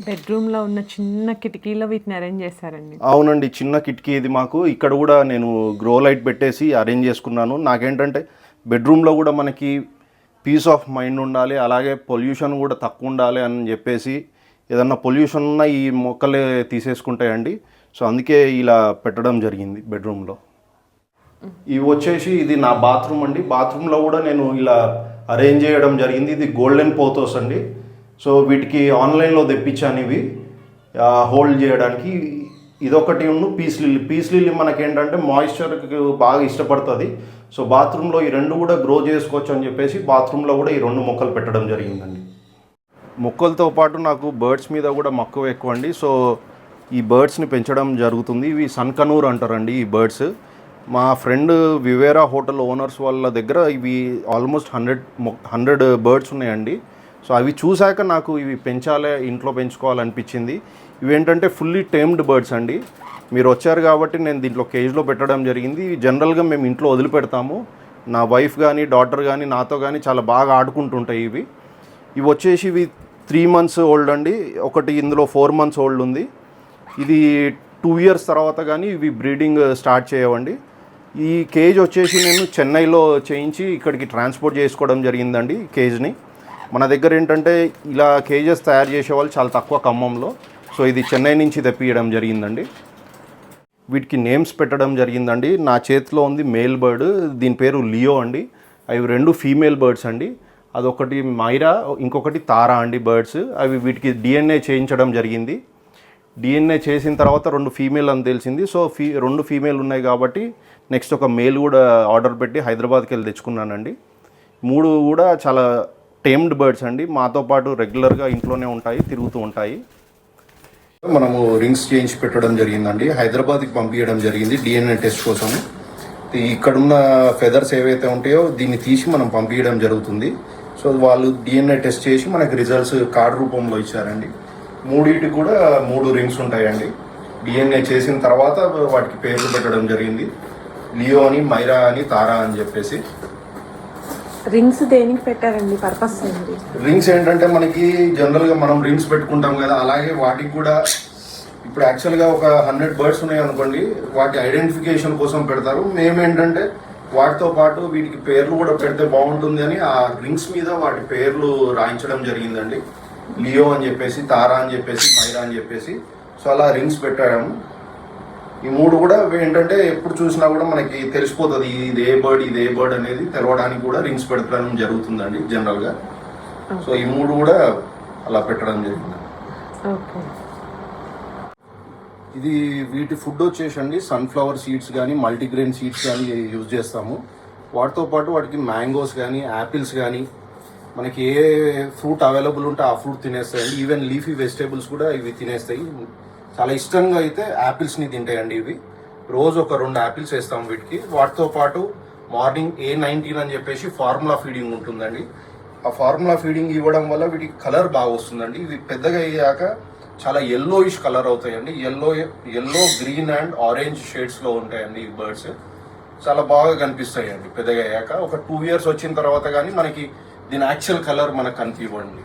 బెడ్రూమ్లో ఉన్న చిన్న కిటికీలో వీటిని అరేంజ్ చేశారండి. అవునండి, చిన్న కిటికీ ఇది మాకు. ఇక్కడ కూడా నేను గ్రో లైట్ పెట్టేసి అరేంజ్ చేసుకున్నాను. నాకేంటంటే బెడ్రూమ్లో కూడా మనకి పీస్ ఆఫ్ మైండ్ ఉండాలి, అలాగే పొల్యూషన్ కూడా తక్కువ ఉండాలి అని చెప్పేసి ఏదన్నా పొల్యూషన్ ఉన్నా ఈ మొక్కలే తీసేసుకుంటాయండి. సో అందుకే ఇలా పెట్టడం జరిగింది బెడ్రూమ్లో. ఇవి వచ్చేసి ఇది నా బాత్రూమ్ అండి. బాత్రూంలో కూడా నేను ఇలా అరేంజ్ చేయడం జరిగింది. ఇది గోల్డెన్ పోతోస్ అండి. సో వీటికి ఆన్లైన్లో తెప్పించాను ఇవి హోల్డ్ చేయడానికి. ఇదొకటి పీస్ లిల్లీ మనకేంటంటే మాయిశ్చర్కి బాగా ఇష్టపడుతుంది. సో బాత్రూంలో ఈ 2 కూడా గ్రో చేసుకోవచ్చు అని చెప్పేసి బాత్రూంలో కూడా ఈ 2 మొక్కలు పెట్టడం జరిగిందండి. మొక్కలతో పాటు నాకు బర్డ్స్ మీద కూడా మక్కువ ఎక్కువ అండి. సో ఈ బర్డ్స్ని పెంచడం జరుగుతుంది. ఇవి సన్కనూర్ అంటారండి ఈ బర్డ్స్. మా ఫ్రెండ్ వివేరా హోటల్ ఓనర్స్ వాళ్ళ దగ్గర ఇవి ఆల్మోస్ట్ 100 బర్డ్స్ ఉన్నాయండి. సో అవి చూశాక నాకు ఇవి పెంచాలి, ఇంట్లో పెంచుకోవాలనిపించింది. ఇవి ఏంటంటే ఫుల్లీ టేమ్డ్ బర్డ్స్ అండి. మీరు వచ్చారు కాబట్టి నేను దీంట్లో కేజ్లో పెట్టడం జరిగింది. ఇవి జనరల్గా మేము ఇంట్లో వదిలిపెడతాము. నా వైఫ్ కానీ డాటర్ కానీ నాతో కానీ చాలా బాగా ఆడుకుంటుంటాయి ఇవి. ఇవి వచ్చేసి ఇవి 3 months ఓల్డ్ అండి. ఒకటి ఇందులో 4 months ఓల్డ్ ఉంది. ఇది 2 years తర్వాత కానీ ఇవి బ్రీడింగ్ స్టార్ట్ చేయవండి. ఈ కేజ్ వచ్చేసి నేను చెన్నైలో చేయించి ఇక్కడికి ట్రాన్స్పోర్ట్ చేసుకోవడం జరిగిందండి కేజ్ని. మన దగ్గర ఏంటంటే ఇలా కేజెస్ తయారు చేసేవాళ్ళు చాలా తక్కువ ఖమ్మంలో. సో ఇది చెన్నై నుంచి తెప్పియడం జరిగిందండి. వీటికి నేమ్స్ పెట్టడం జరిగిందండి. నా చేతిలో ఉంది మేల్ బర్డ్, దీని పేరు లియో అండి. అవి 2 ఫీమేల్ బర్డ్స్ అండి. అదొకటి మైరా, ఇంకొకటి తారా అండి బర్డ్స్. అవి వీటికి DNA చేయించడం జరిగింది. DNA చేసిన తర్వాత 2 ఫీమేల్ అని తెలిసింది. సో 2 ఫీమేల్ ఉన్నాయి కాబట్టి నెక్స్ట్ ఒక మేల్ కూడా ఆర్డర్ పెట్టి హైదరాబాద్కి వెళ్ళి తెచ్చుకున్నానండి. 3 కూడా చాలా టేమ్డ్ బర్డ్స్ అండి. మాతో పాటు రెగ్యులర్గా ఇంట్లోనే ఉంటాయి, తిరుగుతూ ఉంటాయి. మనము రింగ్స్ చేయించి పెట్టడం జరిగిందండి. హైదరాబాద్కి పంపించడం జరిగింది DNA టెస్ట్ కోసం. ఇక్కడున్న ఫెదర్స్ ఏవైతే ఉంటాయో దీన్ని తీసి మనం పంపించడం జరుగుతుంది. సో వాళ్ళు DNA టెస్ట్ చేసి మనకి రిజల్ట్స్ కార్డ్ రూపంలో ఇచ్చారండి. 3 కూడా 3 రింగ్స్ ఉంటాయండి. DNA చేసిన తర్వాత వాటికి పేర్లు పెట్టడం జరిగింది. లియో అని, మైరా అని, తారా అని చెప్పేసి. రింగ్స్ దేనికి పెట్టారండి? పర్పస్ ఏంటి? రింగ్స్ ఏంటంటే మనకి జనరల్గా మనం రింగ్స్ పెట్టుకుంటాం కదా, అలాగే వాటికి కూడా ఇప్పుడు యాక్చువల్గా ఒక 100 బర్డ్స్ ఉన్నాయి అనుకోండి, వాటి ఐడెంటిఫికేషన్ కోసం పెడతారు. మేమేంటంటే వాటితో పాటు వీటికి పేర్లు కూడా పెడితే బాగుంటుంది అని ఆ రింగ్స్ మీద వాటి పేర్లు రాయించడం జరిగిందండి. లియో అని చెప్పేసి, తారా అని చెప్పేసి, మైరా అని చెప్పేసి. సో అలా రింగ్స్ పెట్టాము. ఈ 3 కూడా ఏంటంటే ఎప్పుడు చూసినా కూడా మనకి తెలిసిపోతుంది ఇది ఏ బర్డ్ అనేది తెలవడానికి కూడా రింగ్స్ పెట్టడం జరుగుతుందండి జనరల్గా. సో ఈ 3 కూడా అలా పెట్టడం జరిగింది. ఇది వీటి ఫుడ్ వచ్చేసండి సన్ఫ్లవర్ సీడ్స్ కానీ, మల్టీగ్రెయిన్ సీడ్స్ కానీ యూజ్ చేస్తాము. వాటితో పాటు వాటికి మ్యాంగోస్ కానీ, యాపిల్స్ కానీ, మనకి ఏ ఫ్రూట్ అవైలబుల్ ఉంటే ఆ ఫ్రూట్ తినేస్తాయండి. ఈవెన్ లీఫీ వెజిటేబుల్స్ కూడా ఇవి తినేస్తాయి. చాలా ఇష్టంగా అయితే యాపిల్స్ని తింటాయండి ఇవి. రోజు ఒక 2 యాపిల్స్ వేస్తాం వీటికి. వాటితో పాటు మార్నింగ్ A19 అని చెప్పేసి ఫార్ములా ఫీడింగ్ ఉంటుందండి. ఆ ఫార్ములా ఫీడింగ్ ఇవ్వడం వల్ల వీటికి కలర్ బాగా వస్తుందండి. ఇవి పెద్దగా అయ్యాక చాలా yellowish కలర్ అవుతాయండి. ఎల్లో, గ్రీన్ అండ్ ఆరెంజ్ షేడ్స్లో ఉంటాయండి ఈ బర్డ్స్. చాలా బాగా కనిపిస్తాయండి పెద్దగా అయ్యాక. ఒక 2 years వచ్చిన తర్వాత కానీ మనకి దీని యాక్చువల్ కలర్ మనకు కనిపివ్వండి.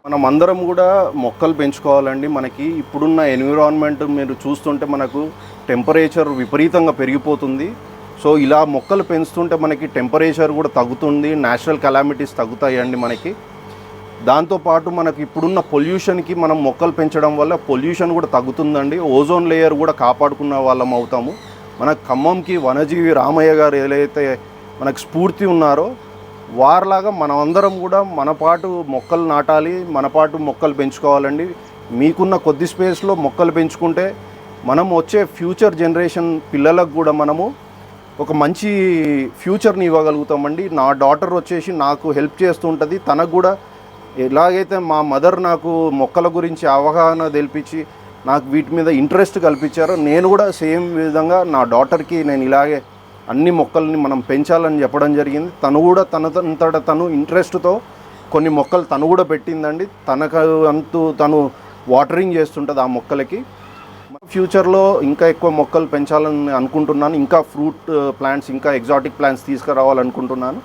మనం అందరం కూడా మొక్కలు పెంచుకోవాలండి. మనకి ఇప్పుడున్న ఎన్విరాన్మెంట్ మీరు చూస్తుంటే మనకు టెంపరేచర్ విపరీతంగా పెరిగిపోతుంది. సో ఇలా మొక్కలు పెంచుతుంటే మనకి టెంపరేచర్ కూడా తగ్గుతుంది, న్యాచురల్ కెలామిటీస్ తగ్గుతాయండి మనకి. దాంతోపాటు మనకి ఇప్పుడున్న పొల్యూషన్కి మనం మొక్కలు పెంచడం వల్ల పొల్యూషన్ కూడా తగ్గుతుందండి. ఓజోన్ లేయర్ కూడా కాపాడుకున్న వాళ్ళం అవుతాము. మన ఖమ్మంకి వనజీవి రామయ్య గారు ఏదైతే మనకు స్ఫూర్తి ఉన్నారో వారిలాగా మనమందరం కూడా మన పాటు మొక్కలు నాటాలి, మన పాటు మొక్కలు పెంచుకోవాలండి. మీకున్న కొద్ది స్పేస్లో మొక్కలు పెంచుకుంటే మనం వచ్చే ఫ్యూచర్ జనరేషన్ పిల్లలకు కూడా మనము ఒక మంచి ఫ్యూచర్ని ఇవ్వగలుగుతామండి. నా డాటర్ వచ్చేసి నాకు హెల్ప్ చేస్తుంటుంది. తనకు కూడా ఎలాగైతే మా మదర్ నాకు మొక్కల గురించి అవగాహన తెలిపించి నాకు వీటి మీద ఇంట్రెస్ట్ కల్పించారో నేను కూడా సేమ్ విధంగా నా డాటర్కి నేను ఇలాగే అన్ని మొక్కల్ని మనం పెంచాలని చెప్పడం జరిగింది. తను కూడా తనంతట తను ఇంట్రెస్ట్తో కొన్ని మొక్కలు తను కూడా పెట్టిందండి. తను వాటరింగ్ చేస్తుంటుంది ఆ మొక్కలకి. ఫ్యూచర్లో ఇంకా ఎక్కువ మొక్కలు పెంచాలని అనుకుంటున్నాను. ఇంకా ఫ్రూట్ ప్లాంట్స్, ఇంకా ఎగ్జాటిక్ ప్లాంట్స్ తీసుకురావాలనుకుంటున్నాను.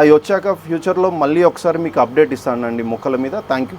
అవి వచ్చాక ఫ్యూచర్లో మళ్ళీ ఒకసారి మీకు అప్డేట్ ఇస్తానండి మొక్కల మీద. Thank you.